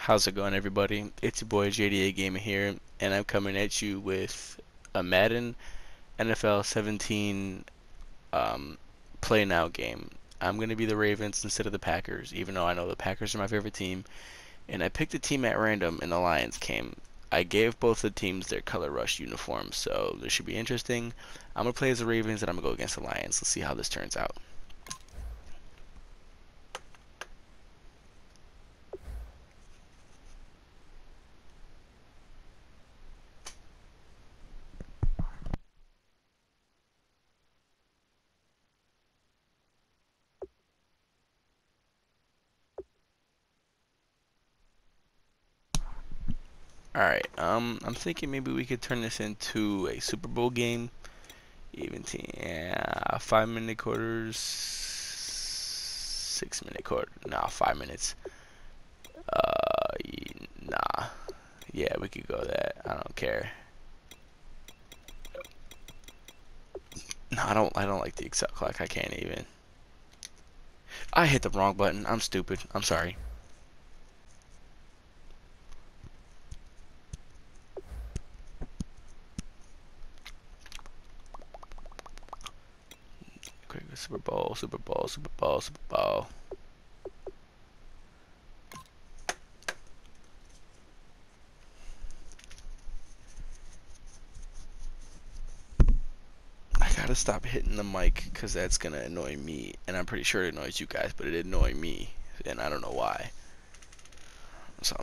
How's it going, everybody? It's your boy JDA Gamer here, and I'm coming at you with a Madden NFL 17 play now game. I'm going to be the Ravens instead of the Packers, even though I know the Packers are my favorite team. And I picked a team at random, and the Lions came. I gave both the teams their color rush uniforms, so this should be interesting. I'm going to play as the Ravens, and I'm going to go against the Lions. Let's see how this turns out. Alright, I'm thinking maybe we could turn this into a Super Bowl game. Even team, yeah, 5-minute quarters, 6-minute quarter, nah, 5 minutes. Nah, yeah, we could go that. I don't care. No, I don't like the Excel clock. I can't even. I hit the wrong button. I'm stupid. I'm sorry. Quick, Super Bowl, Super Bowl, Super Bowl, Super Bowl. I gotta stop hitting the mic because that's gonna annoy me, and I'm pretty sure it annoys you guys, but it annoy me, and I don't know why. So.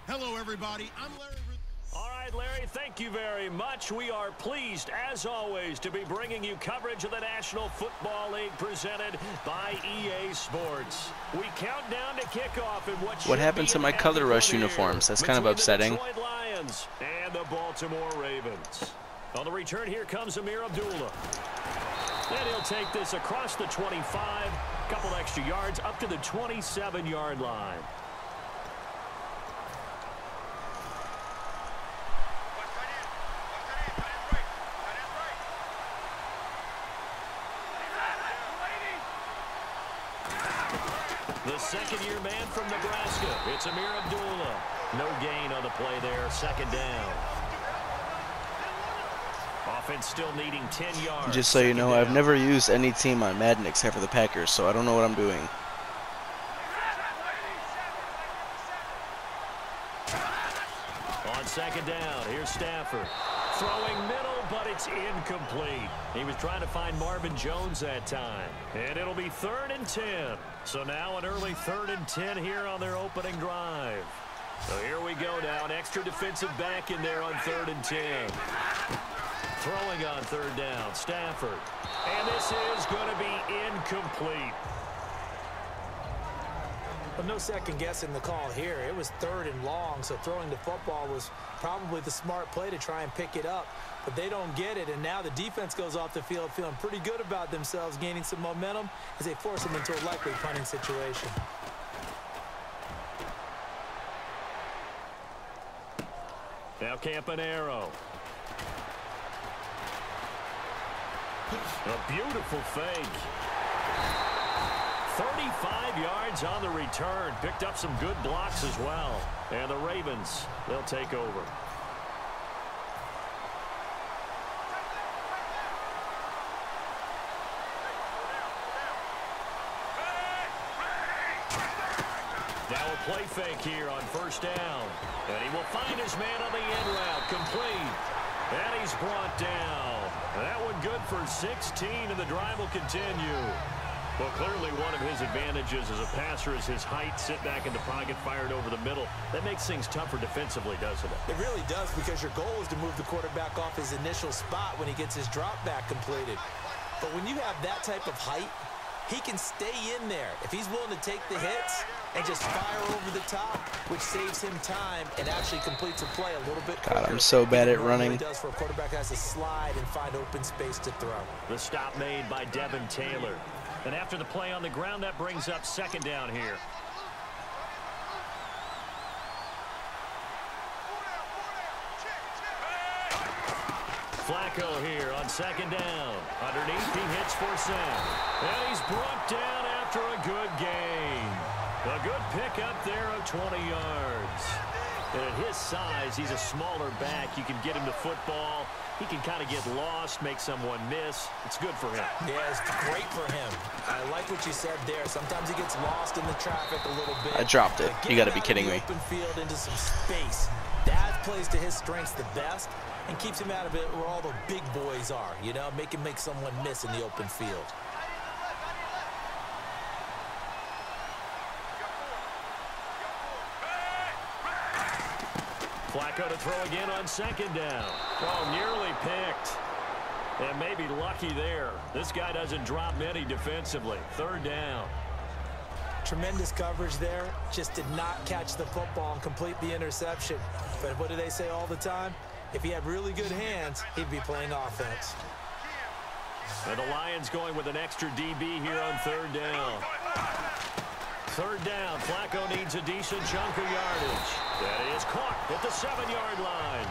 Hello, everybody. I'm Larry. All right, Larry, thank you very much. We are pleased, as always, to be bringing you coverage of the National Football League presented by EA Sports. We count down to kickoff in what happened to my color rush uniforms? That's kind of upsetting. The Detroit Lions and the Baltimore Ravens. On the return, here comes Amir Abdullah. And he'll take this across the 25, a couple extra yards, up to the 27-yard line. The second-year man from Nebraska. It's Amir Abdullah. No gain on the play there. Second down. Offense still needing 10 yards. Just so you know, I've never used any team on Madden except for the Packers, so I don't know what I'm doing. On second down, here's Stafford. Throwing middle, but it's incomplete. He was trying to find Marvin Jones that time. And it'll be 3rd and 10. So now an early 3rd and 10 here on their opening drive. So here we go now. An extra defensive back in there on 3rd and 10. Throwing on 3rd down, Stafford. And this is going to be incomplete. But no second guessing the call here. It was 3rd and long, so throwing the football was probably the smart play to try and pick it up. But they don't get it, and now the defense goes off the field feeling pretty good about themselves, gaining some momentum as they force them into a likely punting situation. Now Campanaro. A beautiful fake. 35 yards on the return. Picked up some good blocks as well. And the Ravens, they'll take over. Now a play fake here on 1st down. And he will find his man on the end route. Complete. And he's brought down. That one good for 16, and the drive will continue. Well, clearly one of his advantages as a passer is his height. Sit back in the pocket, fired over the middle. That makes things tougher defensively, doesn't it? It really does, because your goal is to move the quarterback off his initial spot when he gets his drop back completed. But when you have that type of height, he can stay in there. If he's willing to take the hits and just fire over the top, which saves him time and actually completes a play a little bit quicker. God, I'm so bad at running. It does for a quarterback has to slide and find open space to throw. The stop made by Devin Taylor. And after the play on the ground, that brings up second down here. Flacco here on second down. Underneath, he hits for Sam. And he's brought down after a good gain. A good pickup there of 20 yards. And at his size, he's a smaller back. You can get him the football. He can kind of get lost, make someone miss. It's good for him. Yeah, it's great for him. I like what you said there. Sometimes he gets lost in the traffic a little bit. I dropped it. You got to be kidding me. Open field into some space. That plays to his strengths the best and keeps him out of it where all the big boys are. You know, make someone miss in the open field. Flacco to throw again on second down. Oh, nearly picked. And maybe lucky there. This guy doesn't drop many defensively. Third down. Tremendous coverage there. Just did not catch the football and complete the interception. But what do they say all the time? If he had really good hands, he'd be playing offense. And the Lions going with an extra DB here on third down. Third down, Flacco needs a decent chunk of yardage. That is caught at the 7-yard line.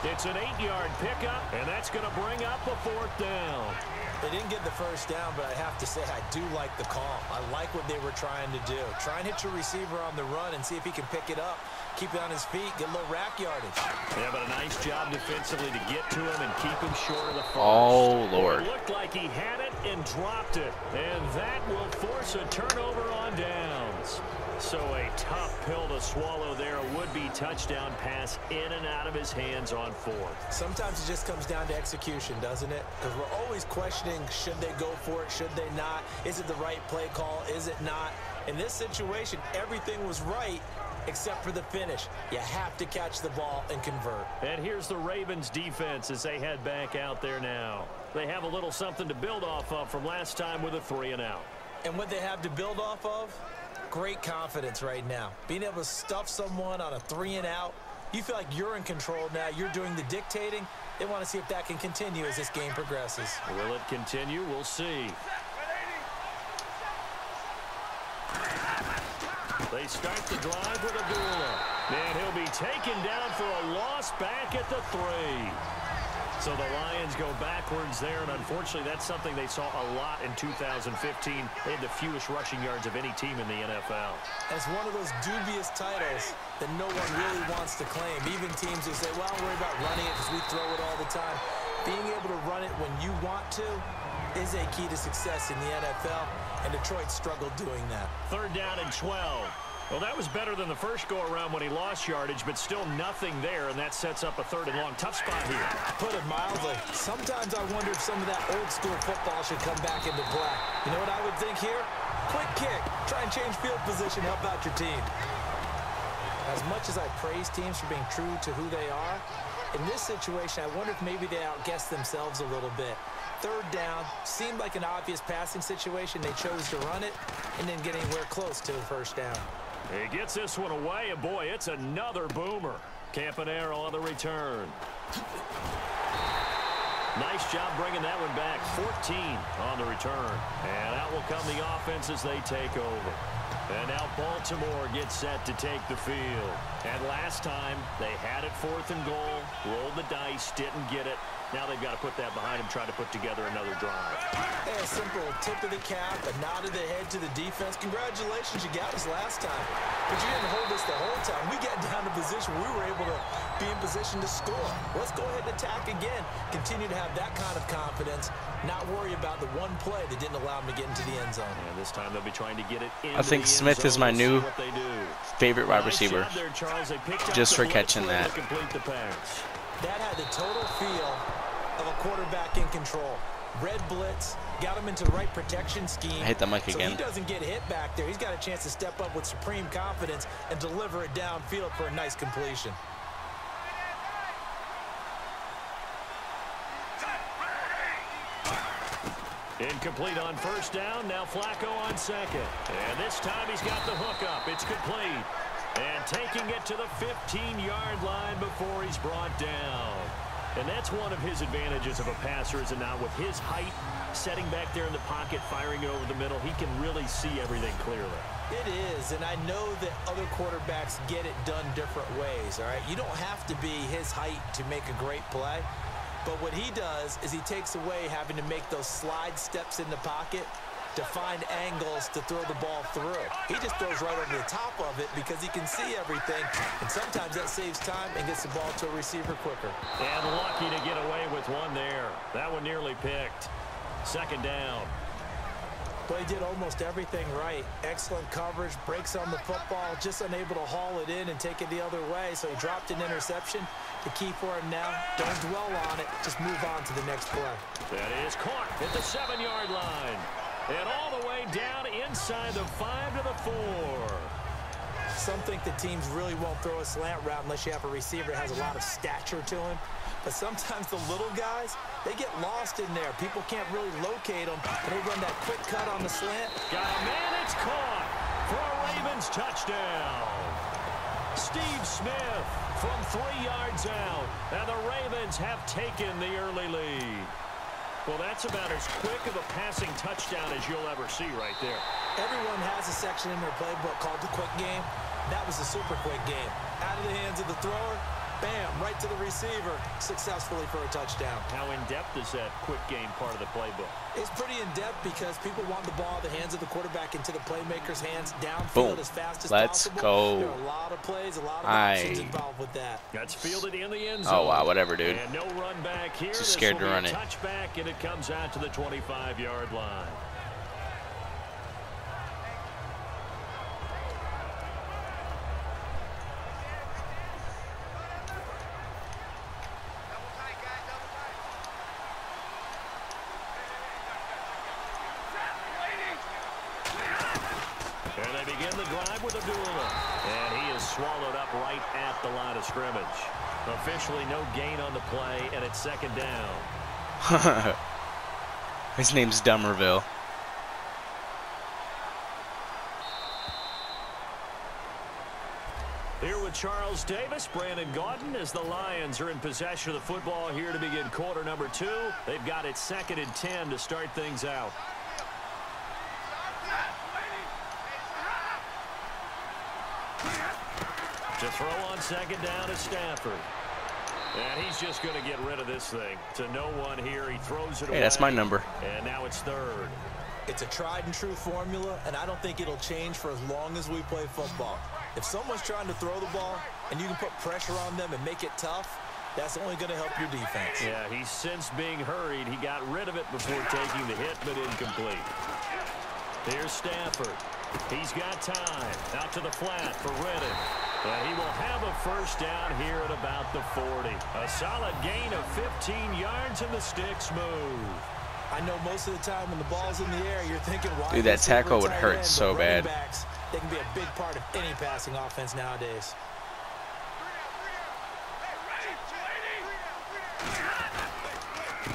It's an 8-yard pickup, and that's going to bring up a fourth down. They didn't get the first down, but I have to say I do like the call. I like what they were trying to do. Try and hit your receiver on the run and see if he can pick it up. Keep it on his feet, get a little rack yardage. Yeah, but a nice job defensively to get to him and keep him short of the first. Oh, Lord. It looked like he had it and dropped it. And that will force a turnover on downs. So a tough pill to swallow there. A would-be touchdown pass in and out of his hands on fourth. Sometimes it just comes down to execution, doesn't it? Because we're always questioning, should they go for it, should they not? Is it the right play call, is it not? In this situation, everything was right except for the finish. You have to catch the ball and convert. And here's the Ravens defense as they head back out there now. They have a little something to build off of from last time with a 3-and-out. And what they have to build off of? Great confidence right now. Being able to stuff someone on a 3-and-out, you feel like you're in control now. You're doing the dictating. They want to see if that can continue as this game progresses. Will it continue? We'll see. They start the drive with Abdullah. And he'll be taken down for a loss back at the 3. So the Lions go backwards there, and unfortunately that's something they saw a lot in 2015. They had the fewest rushing yards of any team in the NFL. It's one of those dubious titles that no one really wants to claim. Even teams who say, well, don't worry about running it because we throw it all the time. Being able to run it when you want to is a key to success in the NFL, and Detroit struggled doing that. Third down and 12. Well, that was better than the first go-around when he lost yardage, but still nothing there, and that sets up a 3rd and long. Tough spot here. Put it mildly. Sometimes I wonder if some of that old-school football should come back into play. You know what I would think here? Quick kick. Try and change field position. Help out your team. As much as I praise teams for being true to who they are, in this situation, I wonder if maybe they outguessed themselves a little bit. Third down, seemed like an obvious passing situation. They chose to run it and didn't get anywhere close to the first down. He gets this one away, and boy, it's another boomer. Campanaro on the return. Nice job bringing that one back. 14 on the return. And out will come the offense as they take over. And now Baltimore gets set to take the field. And last time, they had it 4th and goal, rolled the dice, didn't get it. Now they've got to put that behind them, try to put together another drive. Hey, a simple tip of the cap, a nod of the head to the defense. Congratulations, you got us last time. But you didn't hold us the whole time. We got down to position where we were able to be in position to score. Let's go ahead and attack again. Continue to have that kind of confidence. Not worry about the one play that didn't allow them to get into the end zone. And this time they'll be trying to get it in. I think Smith is my new favorite wide receiver. Just for catching that. That had the total feel of a quarterback in control. Red blitz, got him into the right protection scheme. I hit the mic so again. he doesn't get hit back there. He's got a chance to step up with supreme confidence and deliver it downfield for a nice completion. Incomplete on first down. Now Flacco on second. And this time he's got the hook up. It's complete. And taking it to the 15-yard line before he's brought down. And that's one of his advantages of a passer, is it not? With his height, setting back there in the pocket, firing it over the middle, he can really see everything clearly. It is, and I know that other quarterbacks get it done different ways, all right? You don't have to be his height to make a great play. But what he does is he takes away having to make those slide steps in the pocket to find angles to throw the ball through. He just throws right over the top of it because he can see everything, and sometimes that saves time and gets the ball to a receiver quicker. And lucky to get away with one there. That one nearly picked. Second down. But he did almost everything right. Excellent coverage, breaks on the football, just unable to haul it in and take it the other way, so he dropped an interception. The key for him now, don't dwell on it, just move on to the next play. That is caught at the 7-yard line. And all the way down inside the 5 to the 4. Some think the teams really won't throw a slant route unless you have a receiver that has a lot of stature to him. But sometimes the little guys, they get lost in there. People can't really locate them. And they run that quick cut on the slant. Got a man, it's caught for a Ravens touchdown. Steve Smith from 3 yards out. And the Ravens have taken the early lead. Well, that's about as quick of a passing touchdown as you'll ever see right there. Everyone has a section in their playbook called the quick game. That was a super quick game. Out of the hands of the thrower, bam, right to the receiver, successfully for a touchdown. How in-depth is that quick game part of the playbook? It's pretty in-depth because people want the ball out of the hands of the quarterback into the playmaker's hands downfield Boom. as fast as Let's possible. go. There are a lot of plays, a lot of options involved with that. That's fielded in the end zone. Oh, wow, whatever, dude. And no run back here. Just scared to run it. Touchback, and it comes out to the 25-yard line. And they begin the drive with Abdullah. And he is swallowed up right at the line of scrimmage. Officially no gain on the play, and it's second down. His name's Dummerville. Here with Charles Davis, Brandon Gaudin, as the Lions are in possession of the football here to begin quarter number 2. They've got it 2nd and 10 to start things out. To throw on second down is Stafford. And he's just going to get rid of this thing. To no one here. He throws it away. Hey, that's my number. And now it's 3rd. It's a tried and true formula, and I don't think it'll change for as long as we play football. If someone's trying to throw the ball and you can put pressure on them and make it tough, that's only going to help your defense. Yeah, he's since being hurried. He got rid of it before taking the hit, but incomplete. Here's Stafford. He's got time. Out to the flat for Redden. And he will have a first down here at about the 40. A solid gain of 15 yards, and the sticks move. I know most of the time when the ball's in the air, you're thinking, why? Dude, that tackle would hurt so bad. Backs, they can be a big part of any passing offense nowadays.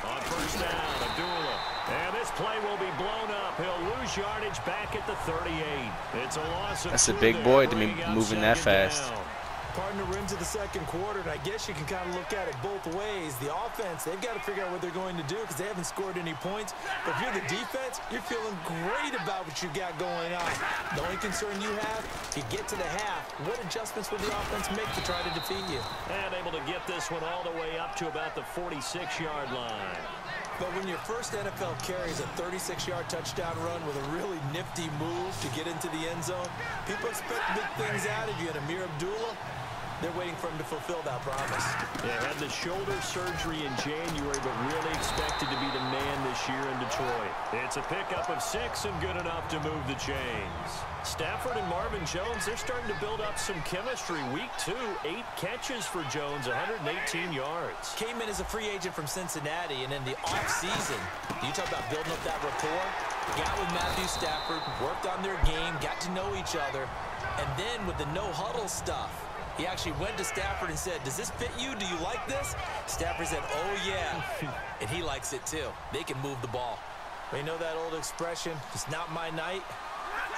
On first down, Abdullah. And this play will be blown up. He'll lose yardage back at the 38. It's a loss of That's a 2 big there, boy to be bringing up moving that second fast. down. Partner, we're into the second quarter, and I guess you can kind of look at it both ways. The offense, they've got to figure out what they're going to do because they haven't scored any points. But if you're the defense, you're feeling great about what you got going on. The only concern you have, if you get to the half, what adjustments will the offense make to try to defeat you? And able to get this one all the way up to about the 46-yard line. But when your first NFL carry is a 36-yard touchdown run with a really nifty move to get into the end zone, people expect big things out of you. And Amir Abdullah, they're waiting for him to fulfill that promise. Yeah, had the shoulder surgery in January, but really expected to be the man this year in Detroit. It's a pickup of 6 and good enough to move the chains. Stafford and Marvin Jones, they're starting to build up some chemistry. Week 2, 8 catches for Jones, 118 yards. Came in as a free agent from Cincinnati, and in the offseason, you talk about building up that rapport, got with Matthew Stafford, worked on their game, got to know each other, and then with the no-huddle stuff, he actually went to Stafford and said, does this fit you? Do you like this? Stafford said, oh, yeah. And he likes it, too. They can move the ball. You know that old expression, it's not my night?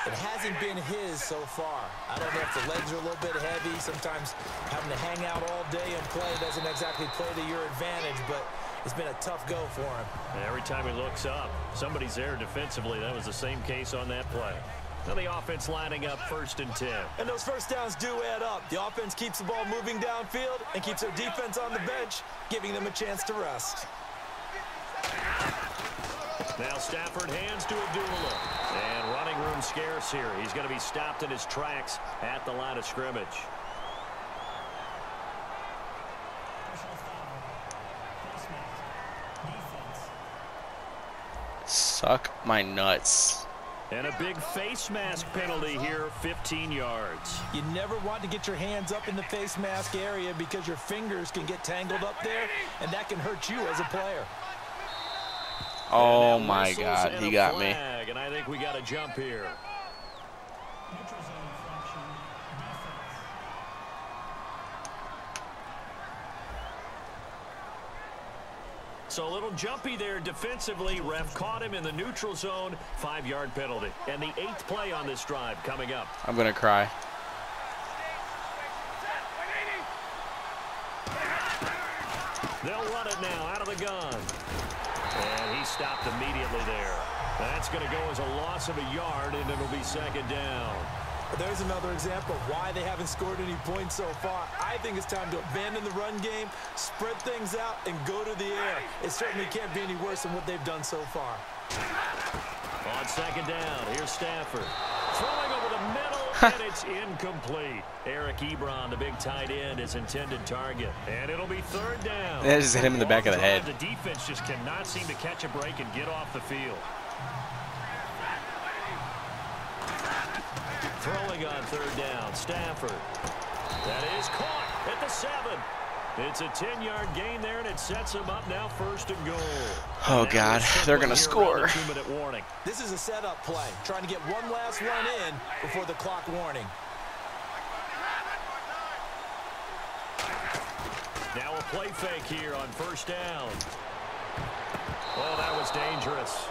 It hasn't been his so far. I don't know if the legs are a little bit heavy. Sometimes having to hang out all day and play doesn't exactly play to your advantage, but it's been a tough go for him. Every time he looks up, somebody's there defensively. That was the same case on that play. Now the offense lining up 1st and 10. And those first downs do add up. The offense keeps the ball moving downfield and keeps their defense on the bench, giving them a chance to rest. Now Stafford hands to Abdullah. And running room scarce here. He's going to be stopped in his tracks at the line of scrimmage. Suck my nuts. And a big face mask penalty here, 15 yards. You never want to get your hands up in the face mask area because your fingers can get tangled up there, and that can hurt you as a player. Oh my God, he got me. And I think we got a jump here. So a little jumpy there defensively. Ref caught him in the neutral zone. 5-yard penalty. And the 8th play on this drive coming up. I'm gonna cry. They'll run it now out of the gun. And he stopped immediately there. That's going to go as a loss of a yard, and it'll be 2nd down. There's another example of why they haven't scored any points so far. I think it's time to abandon the run game, spread things out, and go to the air. It certainly can't be any worse than what they've done so far. On 2nd down, here's Stafford. Throwing over the middle, and it's incomplete. Eric Ebron, the big tight end, is intended target. And it'll be 3rd down. They just hit him in the back of the head. The defense just cannot seem to catch a break and get off the field. Throwing on 3rd down, Stafford. That is caught at the 7. It's a 10-yard gain there, and it sets them up now 1st and goal. Oh, God, they're going to score. 2-minute warning. This is a setup play, trying to get one last run in before the clock warning. Now a play fake here on 1st down. Oh, that was dangerous.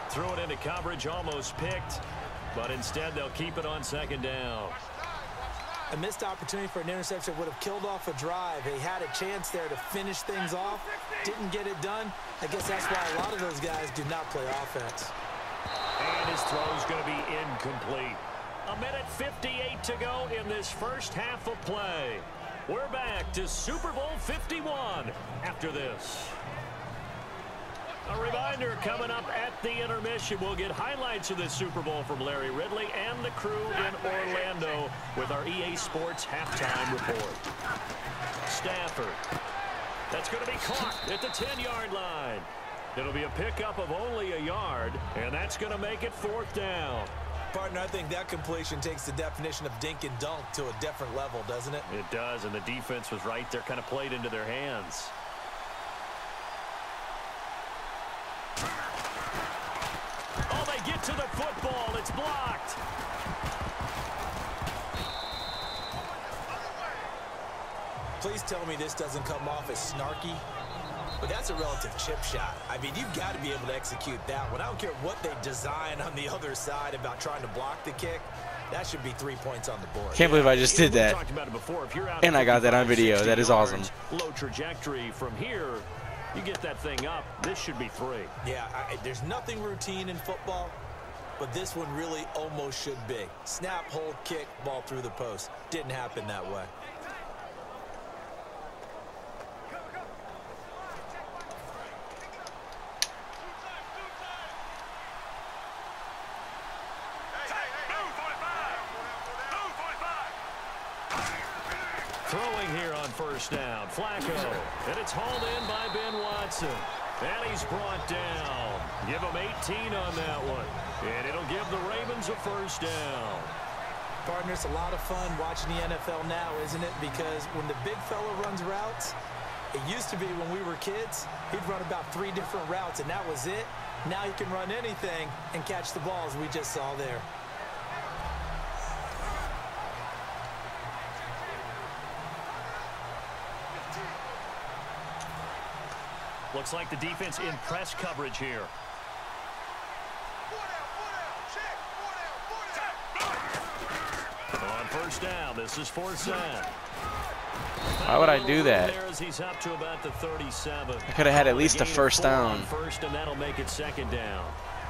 Threw it into coverage, almost picked. But instead, they'll keep it on 2nd down. A missed opportunity for an interception would have killed off a drive. They had a chance there to finish things off. Didn't get it done. I guess that's why a lot of those guys do not play offense. And his throw's going to be incomplete. 1:58 to go in this first half of play. We're back to Super Bowl 51 after this. A reminder, coming up at the intermission, we'll get highlights of this Super Bowl from Larry Ridley and the crew in Orlando with our EA Sports halftime report. Stafford. That's going to be caught at the 10-yard line. It'll be a pickup of only a yard, and that's going to make it 4th down. Partner, I think that completion takes the definition of dink and dunk to a different level, doesn't it? It does, and the defense was right there, kind of played into their hands. Oh, they get to the football. It's blocked. Please tell me this doesn't come off as snarky, but that's a relative chip shot. I mean, you've got to be able to execute that one. I don't care what they design on the other side about trying to block the kick. That should be 3 points on the board. Can't believe I just did that. And I got that on video. That is awesome. Low trajectory from here. You get that thing up, this should be 3. Yeah, there's nothing routine in football, but this one really almost should be. Snap, hold, kick, ball through the post. Didn't happen that way. Throwing here on 1st down, Flacco, and it's hauled in by Ben Watson. And he's brought down. Give him 18 on that one. And it'll give the Ravens a 1st down. Partner, it's a lot of fun watching the NFL now, isn't it? Because when the big fella runs routes, it used to be when we were kids, he'd run about 3 different routes, and that was it. Now he can run anything and catch the balls we just saw there. Looks like the defense in press coverage here. first down. This is Forsett. Why would I do that? He's up to about the 37. I could have had at least a first down. First, and that'll make it second down.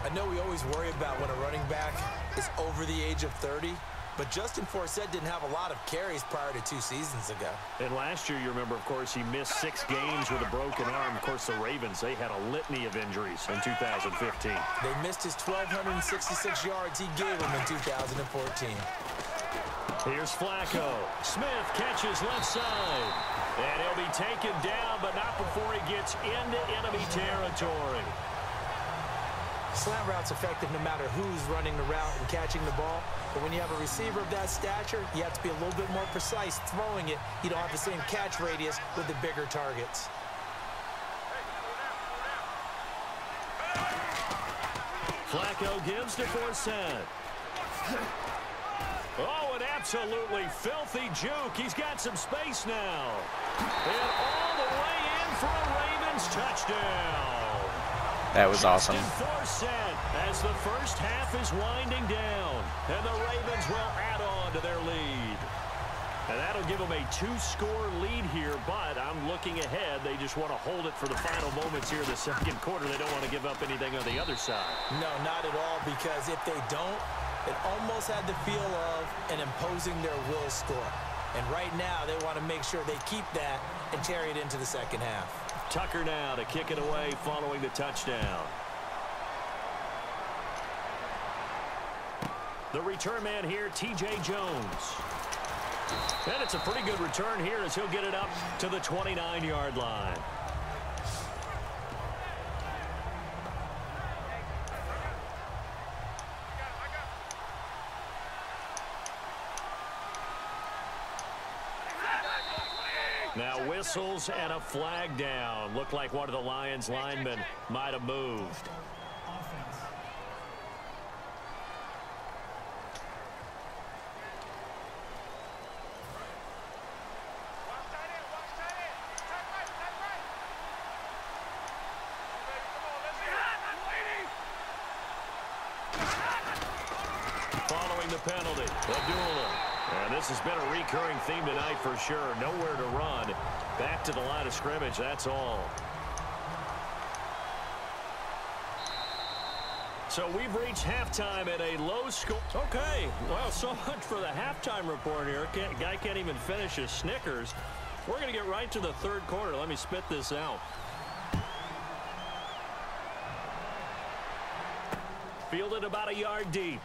I know we always worry about when a running back is over the age of 30, but Justin Forsett didn't have a lot of carries prior to 2 seasons ago. And last year, you remember, of course, he missed 6 games with a broken arm. Of course, the Ravens, they had a litany of injuries in 2015. They missed his 1,266 yards he gave them in 2014. Here's Flacco. Smith catches left side. And he'll be taken down, but not before he gets into enemy territory. Slant route's effective no matter who's running the route and catching the ball. But when you have a receiver of that stature, you have to be a little bit more precise throwing it. You don't have the same catch radius with the bigger targets. Flacco gives to Forsett. Oh, an absolutely filthy juke. He's got some space now. And all the way in for a Ravens touchdown. That was awesome. Forsett as the first half is winding down. And the Ravens will add on to their lead. And that'll give them a 2-score lead here, but I'm looking ahead. They just want to hold it for the final moments here in the second quarter. They don't want to give up anything on the other side. No, not at all, because if they don't, it almost had the feel of an imposing their will score. And right now, they want to make sure they keep that and carry it into the second half. Tucker now to kick it away following the touchdown. The return man here, T.J. Jones. And it's a pretty good return here as he'll get it up to the 29-yard line. Now whistles and a flag down. Looked like one of the Lions linemen might have moved. Following the penalty, Abdullah. And this has been a recurring theme tonight for sure. Nowhere to run. Back to the line of scrimmage, that's all. So we've reached halftime at a low score. Okay, well, so much for the halftime report here. Guy can't even finish his Snickers. We're going to get right to the third quarter. Let me spit this out. Fielded about a yard deep.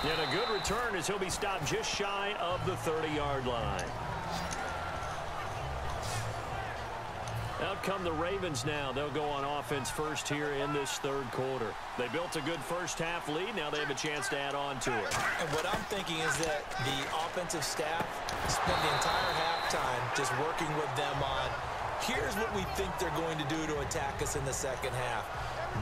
And a good return as he'll be stopped just shy of the 30-yard line. Out come the Ravens now. They'll go on offense first here in this third quarter. They built a good first half lead. Now they have a chance to add on to it. And what I'm thinking is that the offensive staff spent the entire halftime just working with them on, here's what we think they're going to do to attack us in the second half.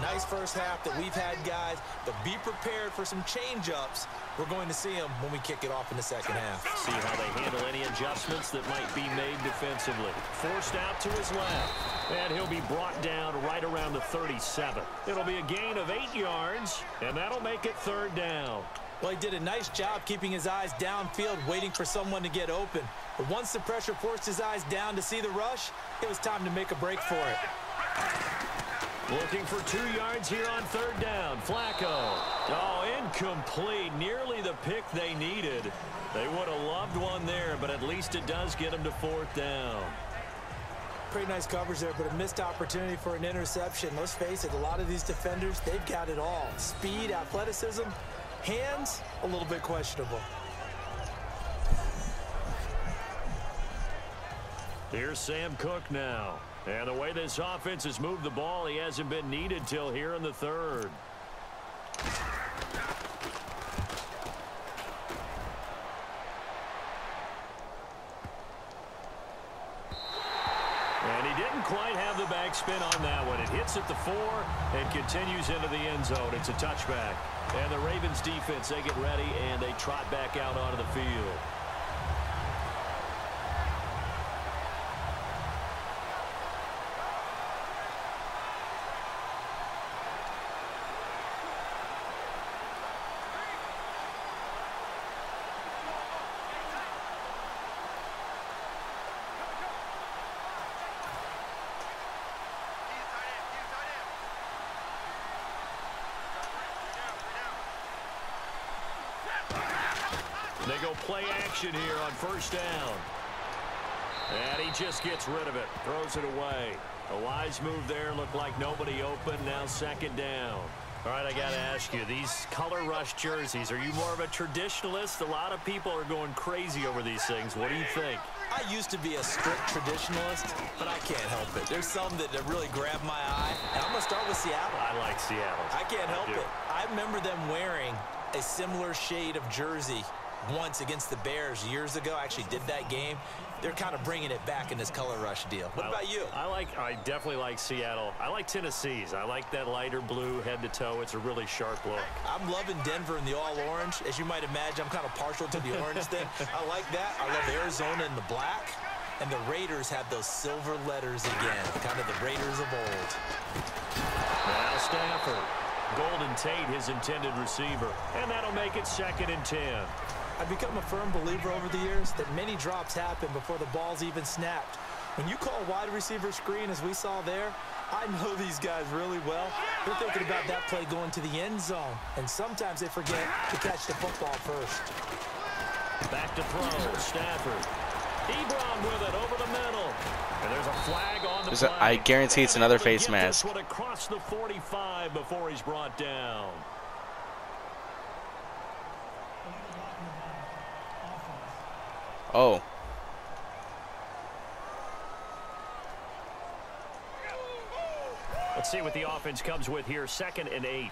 Nice first half that we've had, guys, but be prepared for some change-ups. We're going to see them when we kick it off in the second half. See how they handle any adjustments that might be made defensively. Forced out to his left, and he'll be brought down right around the 37. It'll be a gain of 8 yards, and that'll make it third down. Well, he did a nice job keeping his eyes downfield, waiting for someone to get open. But once the pressure forced his eyes down to see the rush, it was time to make a break for it. Looking for 2 yards here on third down. Flacco. Oh, incomplete. Nearly the pick they needed. They would have loved one there, but at least it does get them to fourth down. Pretty nice coverage there, but a missed opportunity for an interception. Let's face it, a lot of these defenders, they've got it all. Speed, athleticism, hands, a little bit questionable. Here's Sam Cook now. And the way this offense has moved the ball, he hasn't been needed till here in the third. And he didn't quite have the backspin on that one. It hits at the 4 and continues into the end zone. It's a touchback. And the Ravens defense, they get ready and they trot back out onto the field. They go play action here on first down. And he just gets rid of it. Throws it away. A wise move there. Looked like nobody open. Now second down. All right, I got to ask you, these color rush jerseys, are you more of a traditionalist? A lot of people are going crazy over these things. What do you think? I used to be a strict traditionalist, but I can't help it. There's some that really grab my eye, and I'm going to start with Seattle. I like Seattle. I can't help it. I remember them wearing a similar shade of jersey once against the Bears years ago. I actually did that game. They're kind of bringing it back in this color rush deal. What about you? I definitely like Seattle. I like Tennessee's. I like that lighter blue head to toe. It's a really sharp look. I'm loving Denver in the all orange. As you might imagine, I'm kind of partial to the orange thing. I like that. I love Arizona in the black. And the Raiders have those silver letters again, kind of the Raiders of old. Now Stafford. Golden Tate, his intended receiver. And that'll make it 2nd and 10. I've become a firm believer over the years that many drops happen before the ball's even snapped. When you call wide receiver screen, as we saw there, I know these guys really well. They're thinking about that play going to the end zone, and sometimes they forget to catch the football first. Back to throw, Stafford. Ebron with it over the middle. And there's a flag on the play. I guarantee it's another face mask. This one across the 45 before he's brought down. Oh. Let's see what the offense comes with here. 2nd and 8.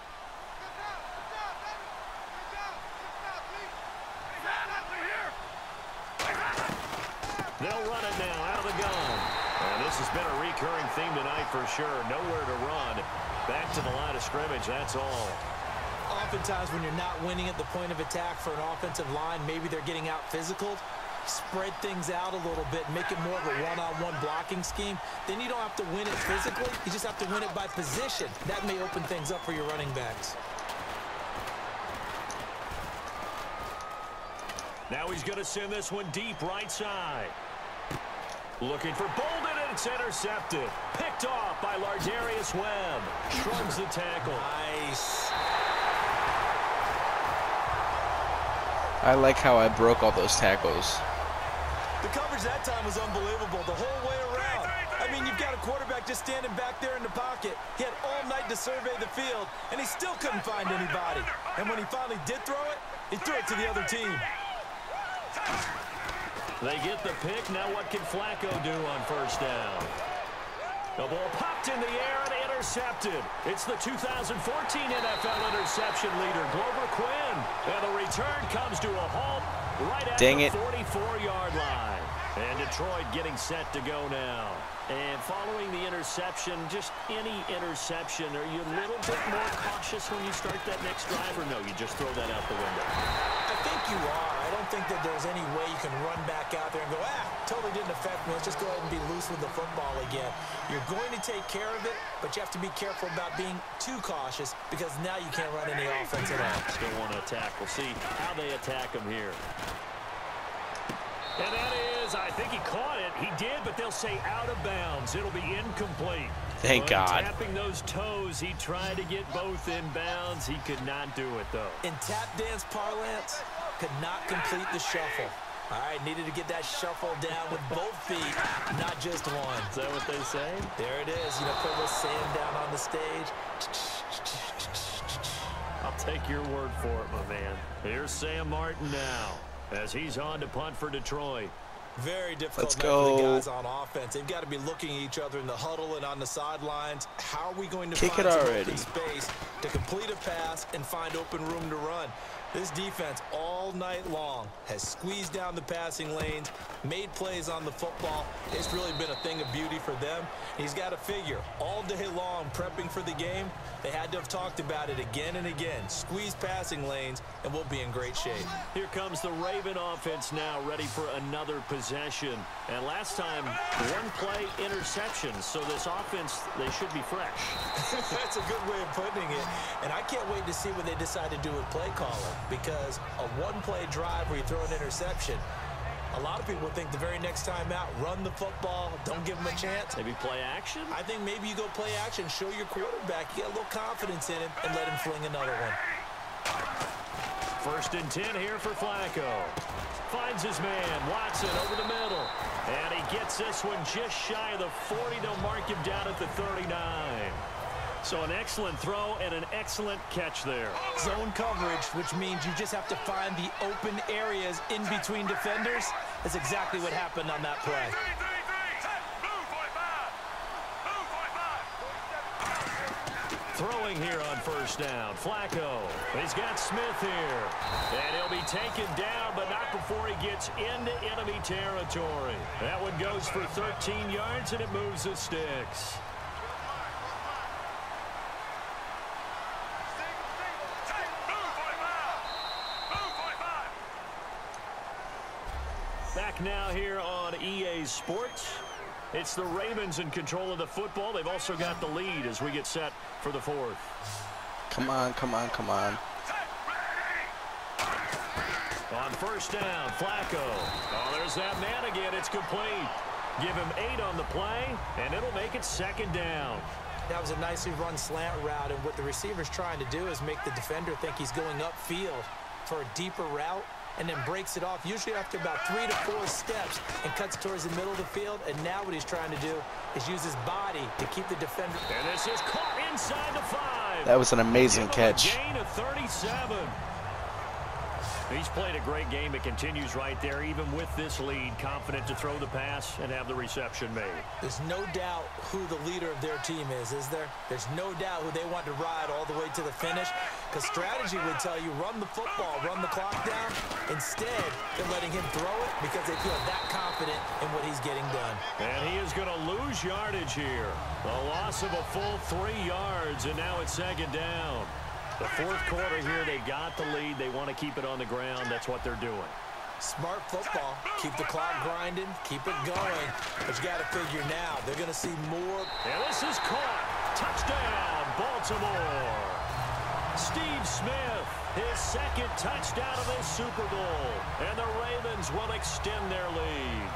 They'll run it now out of the gun. And this has been a recurring theme tonight for sure. Nowhere to run. Back to the line of scrimmage, that's all. Oftentimes when you're not winning at the point of attack for an offensive line, maybe they're getting out physical. Spread things out a little bit, make it more of a one-on-one blocking scheme. Then you don't have to win it physically. You just have to win it by position. That may open things up for your running backs. Now he's going to send this one deep right side. Looking for Bolden, and it's intercepted. Picked off by Lardarius Webb. Shrugs the tackle. Nice. I like how I broke all those tackles. The coverage that time was unbelievable the whole way around. I mean, you've got a quarterback just standing back there in the pocket. He had all night to survey the field, and he still couldn't find anybody. And when he finally did throw it, he threw it to the other team. They get the pick. Now what can Flacco do on first down? The ball popped in the air and intercepted. It's the 2014 NFL interception leader, Glover Quinn. And the return comes to a halt right at the 44-yard line. And Detroit getting set to go now. And following the interception, just any interception, are you a little bit more cautious when you start that next drive, or no, you just throw that out the window? I think you are. I don't think that there's any way you can run back out there and go, totally didn't affect me. Let's just go ahead and be loose with the football again. You're going to take care of it, but you have to be careful about being too cautious because now you can't run any offense at all. Still want to attack. We'll see how they attack him here. And that is, I think he caught it. He did, but they'll say out of bounds. It'll be incomplete. Thank God. Tapping those toes, he tried to get both in bounds. He could not do it, though. In tap dance parlance, could not complete the shuffle. All right, needed to get that shuffle down with both feet, not just one. Is that what they say? There it is. You know, put a little sand down on the stage. I'll take your word for it, my man. Here's Sam Martin now, as he's on to punt for Detroit. Very difficult night for the guys on offense. They've got to be looking at each other in the huddle and on the sidelines. How are we going to find some open space to complete a pass and find open room to run? This defense all night long has squeezed down the passing lanes, made plays on the football. It's really been a thing of beauty for them. He's got to figure all day long prepping for the game. They had to have talked about it again and again. Squeeze passing lanes, and we'll be in great shape. Here comes the Raven offense now, ready for another possession. And last time, one play interception. So this offense, they should be fresh. That's a good way of putting it. And I can't wait to see what they decide to do with play calling, because a one-play drive where you throw an interception, a lot of people think the very next time out, run the football, don't give them a chance. Maybe play action? I think maybe you go play action, show your quarterback, you get a little confidence in him, and let him fling another one. First and 10 here for Flacco. Finds his man, Watson, over the middle. And he gets this one just shy of the 40. They'll mark him down at the 39. So an excellent throw and an excellent catch there. Zone coverage, which means you just have to find the open areas in between defenders. That's exactly what happened on that play. Throwing here on first down. Flacco. He's got Smith here. And he'll be taken down, but not before he gets into enemy territory. That one goes for 13 yards, and it moves the sticks. Back now here on EA Sports. It's the Ravens in control of the football. They've also got the lead as we get set for the fourth. Come on, come on, come on. On first down, Flacco. Oh, there's that man again. It's complete. Give him 8 on the play, and it'll make it second down. That was a nicely run slant route, and what the receiver's trying to do is make the defender think he's going upfield for a deeper route, and then breaks it off, usually after about 3 to 4 steps, and cuts towards the middle of the field. And now what he's trying to do is use his body to keep the defender. And this is caught inside the 5. That was an amazing catch. Gain of 37. He's played a great game. It continues right there, even with this lead, confident to throw the pass and have the reception made. There's no doubt who the leader of their team is there? There's no doubt who they want to ride all the way to the finish, because strategy would tell you run the football, run the clock down. Instead, they're letting him throw it because they feel that confident in what he's getting done. And he is going to lose yardage here. A loss of a full 3 yards, and now it's second down. The fourth quarter here, they got the lead. They want to keep it on the ground. That's what they're doing. Smart football. Keep the clock grinding. Keep it going. But you got to figure now, they're going to see more. And this is caught. Touchdown, Baltimore. Steve Smith, his second touchdown of this Super Bowl. And the Ravens will extend their lead.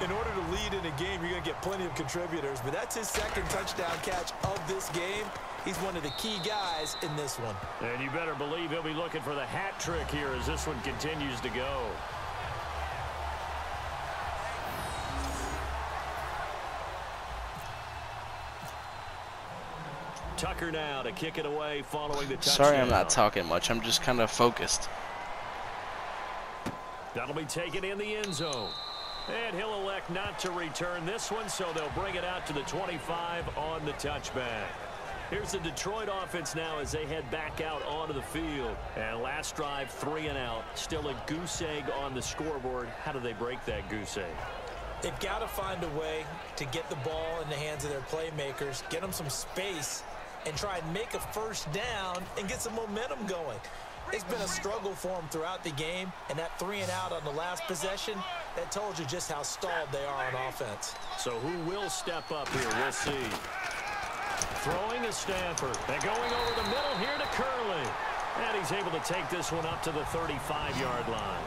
In order to lead in a game, you're going to get plenty of contributors. But that's his second touchdown catch of this game. He's one of the key guys in this one. And you better believe he'll be looking for the hat trick here as this one continues to go. Tucker now to kick it away following the touchdown. Sorry I'm not talking much. I'm just kind of focused. That'll be taken in the end zone. And he'll elect not to return this one, so they'll bring it out to the 25 on the touchback. Here's the Detroit offense now as they head back out onto the field. And last drive, 3 and out. Still a goose egg on the scoreboard. How do they break that goose egg? They've got to find a way to get the ball in the hands of their playmakers, get them some space, and try and make a first down and get some momentum going. It's been a struggle for them throughout the game, and that 3 and out on the last possession, that told you just how stalled they are on offense. So who will step up here? We'll see. Throwing is Stafford. And going over the middle here to Curley. And he's able to take this one up to the 35-yard line.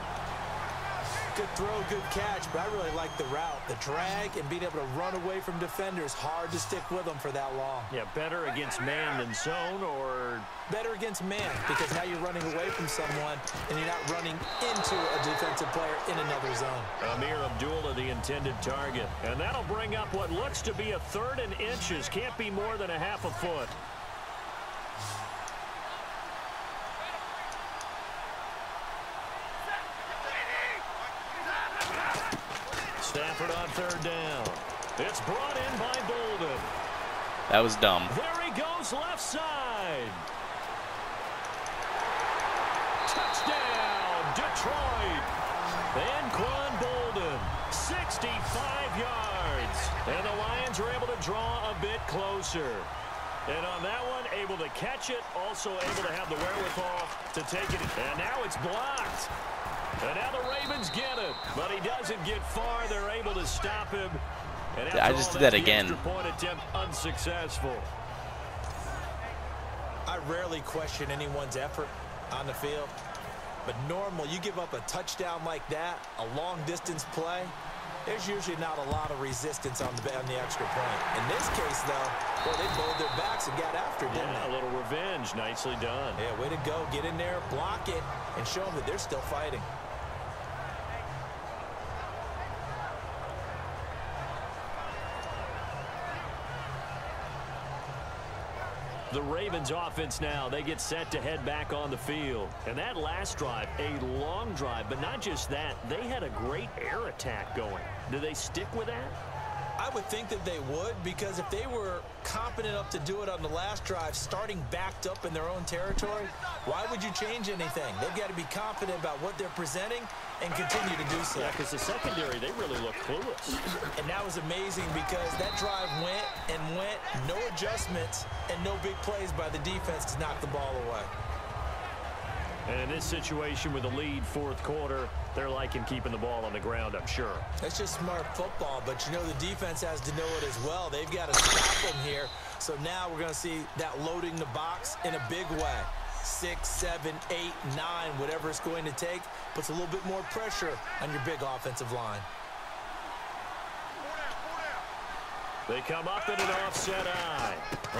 Good throw, good catch, but I really like the route. The drag and being able to run away from defenders, hard to stick with them for that long. Yeah, better against man than zone, or? Better against man, because now you're running away from someone and you're not running into a defensive player in another zone. Amir Abdullah, the intended target. And that'll bring up what looks to be a 3rd and inches. Can't be more than a half a foot. Stafford on 3rd down. It's brought in by Bolden. That was dumb. There he goes, left side. Touchdown, Detroit. Anquan Bolden, 65 yards. And the Lions are able to draw a bit closer. And on that one, able to catch it, also able to have the wherewithal to take it. And now it's blocked. And now the Ravens get it, but he doesn't get far. They're able to stop him. And I just did that again. Extra point attempt unsuccessful. I rarely question anyone's effort on the field, but normally you give up a touchdown like that, a long distance play, there's usually not a lot of resistance on the extra point. In this case, though, well, they bowled their backs and got after it, didn't they? A little revenge. Nicely done. Yeah, way to go. Get in there, block it, and show them that they're still fighting. The Ravens offense now, they get set to head back on the field. And that last drive, a long drive, but not just that, they had a great air attack going. Do they stick with that? I would think that they would, because if they were competent enough to do it on the last drive, starting backed up in their own territory, why would you change anything? They've got to be confident about what they're presenting and continue to do so. Yeah, because the secondary, they really look clueless. And that was amazing because that drive went and went, no adjustments, and no big plays by the defense to knock the ball away. And in this situation with the lead fourth quarter, they're liking keeping the ball on the ground, I'm sure. That's just smart football, but you know the defense has to know it as well. They've got to stop them here. So now we're going to see that loading the box in a big way. 6, 7, 8, 9, whatever it's going to take, puts a little bit more pressure on your big offensive line. They come up in an offset eye.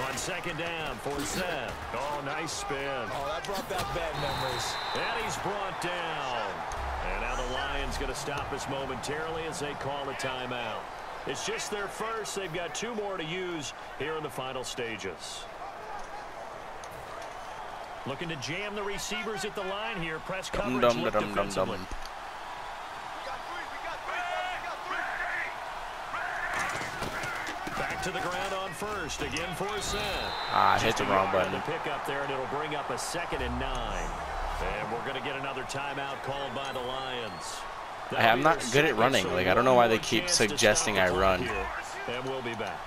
On second down for Seth. Oh, nice spin. Oh, that brought back bad memories. And he's brought down. And now the Lions going to stop us momentarily as they call a timeout. It's just their first. They've got 2 more to use here in the final stages. Looking to jam the receivers at the line here. Press coverage look defensively. Back to the ground on first. Again for Seth. I hit the wrong button. The pick up there, and it'll bring up a 2nd and 9. And we're going to get ananother timeout called by the Lions. I'm not good at running. Like, I don't know why they keep suggesting I run. And we'll be back.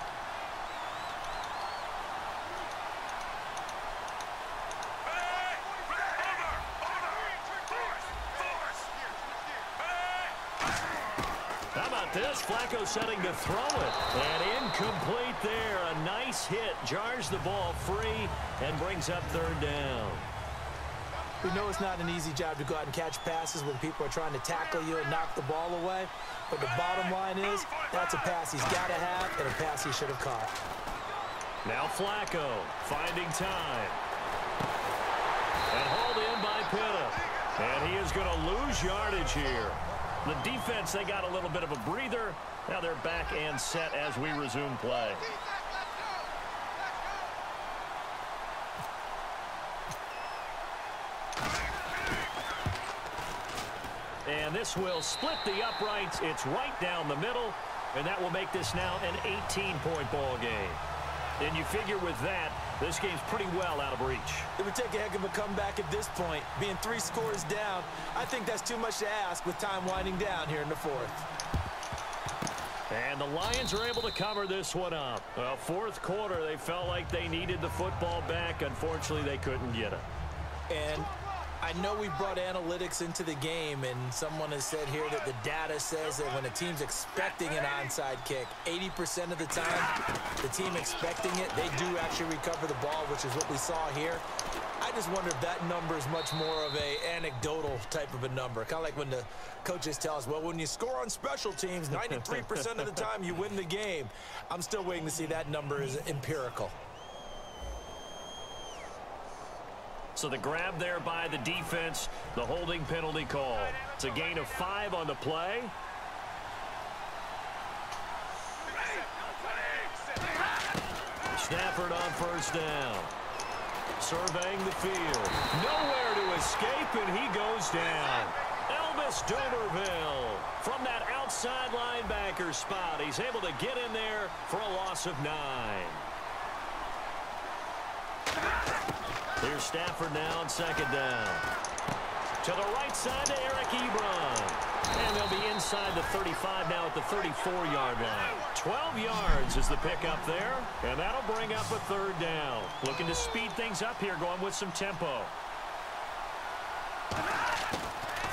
How about this? Flacco setting to throw it. And incomplete there. A nice hit. Jars the ball free and brings up 3rd down. We know it's not an easy job to go out and catch passes when people are trying to tackle you and knock the ball away. But the bottom line is, that's a pass he's got to have and a pass he should have caught. Now Flacco finding time. And hauled in by Pitta. And he is going to lose yardage here. The defense, they got a little bit of a breather. Now they're back and set as we resume play. And this will split the uprights. It's right down the middle. And that will make this now an 18-point ball game. And you figure with that, this game's pretty well out of reach. It would take a heck of a comeback at this point. Being 3 scores down, I think that's too much to ask with time winding down here in the 4th. And the Lions are able to cover this one up. Well, 4th quarter, they felt like they needed the football back. Unfortunately, they couldn't get it. And I know we brought analytics into the game, and someone has said here that the data says that when a team's expecting an onside kick, 80% of the time, the team expecting it, they do actually recover the ball, which is what we saw here. I just wonder if that number is much more of a anecdotal type of a number. Kind of like when the coaches tell us, well, when you score on special teams, 93% of the time you win the game. I'm still waiting to see that number is empirical. So the grab there by the defense, the holding penalty call. It's a gain of 5 on the play. Stafford on first down. Surveying the field. Nowhere to escape, and he goes down. Elvis Domerville from that outside linebacker spot. He's able to get in there for a loss of 9. Here's Stafford now on second down. To the right side to Eric Ebron. And they'll be inside the 35 now at the 34-yard line. 12 yards is the pickup there. And that'll bring up a 3rd down. Looking to speed things up here, going with some tempo.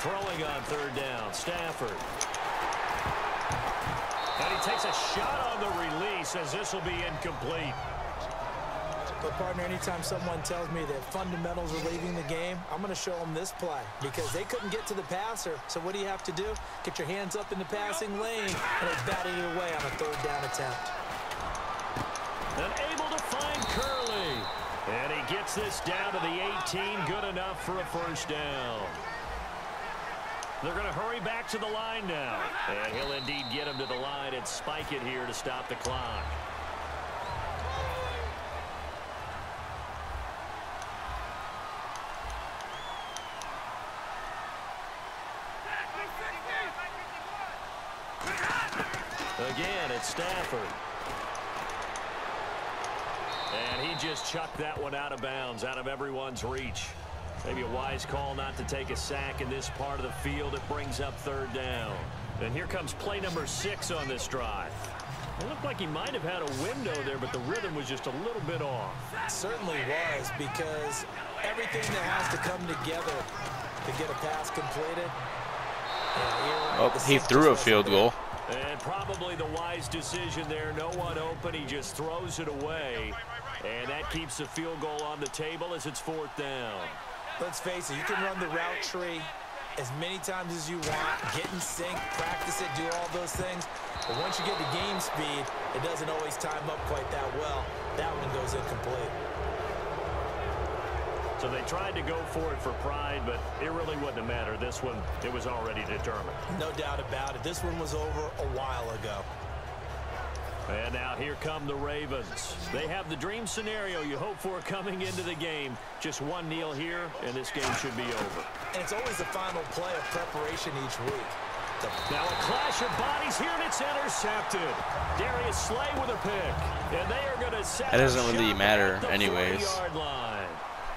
Throwing on 3rd down, Stafford. And he takes a shot on the release as this will be incomplete. But, partner, anytime someone tells me that fundamentals are leaving the game, I'm going to show them this play because they couldn't get to the passer. So what do you have to do? Get your hands up in the passing lane, and they batted it away on a third down attempt. And able to find Curley. And he gets this down to the 18, good enough for a first down. They're going to hurry back to the line now. And he'll indeed get him to the line and spike it here to stop the clock. Again, it's Stafford. And he just chucked that one out of bounds, out of everyone's reach. Maybe a wise call not to take a sack in this part of the field. It brings up third down. And here comes play number 6 on this drive. It looked like he might have had a window there, but the rhythm was just a little bit off. It certainly was, because everything that has to come together to get a pass completed. Oh, he threw a field goal. And probably the wise decision there. No one open. He just throws it away. And that keeps the field goal on the table as it's fourth down. Let's face it, you can run the route tree as many times as you want, get in sync, practice it, do all those things. But once you get to game speed, it doesn't always time up quite that well. That one goes incomplete. So they tried to go for it for pride, but it really wouldn't have mattered. This one, it was already determined. No doubt about it. This one was over a while ago. And now here come the Ravens. They have the dream scenario you hope for coming into the game. Just one kneel here, and this game should be over. And it's always the final play of preparation each week. Now a clash of bodies here, and it's intercepted. Darius Slay with a pick. And they are going to set That doesn't really matter anyways.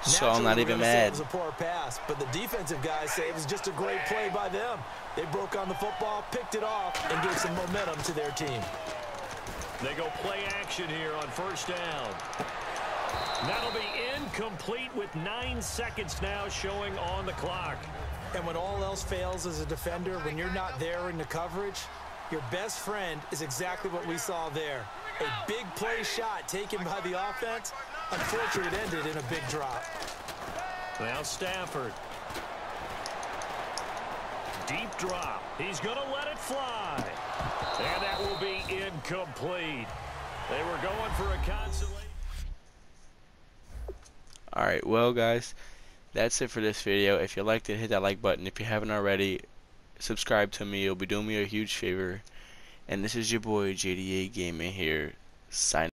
So I'm not even mad. It was a poor pass, but the defensive guys say it was just a great play by them. They broke on the football, picked it off, and gave some momentum to their team. They go play action here on first down. That'll be incomplete with 9 seconds now showing on the clock. And when all else fails as a defender, when you're not there in the coverage, your best friend is exactly what we saw there. A big play shot taken by the offense. Unfortunately, it ended in a big drop. Now Stafford. Deep drop. He's going to let it fly. And that will be incomplete. They were going for a consolation. Alright, well guys, that's it for this video. If you liked it, hit that like button. If you haven't already, subscribe to me. You'll be doing me a huge favor. And this is your boy JDA Gaming here, signing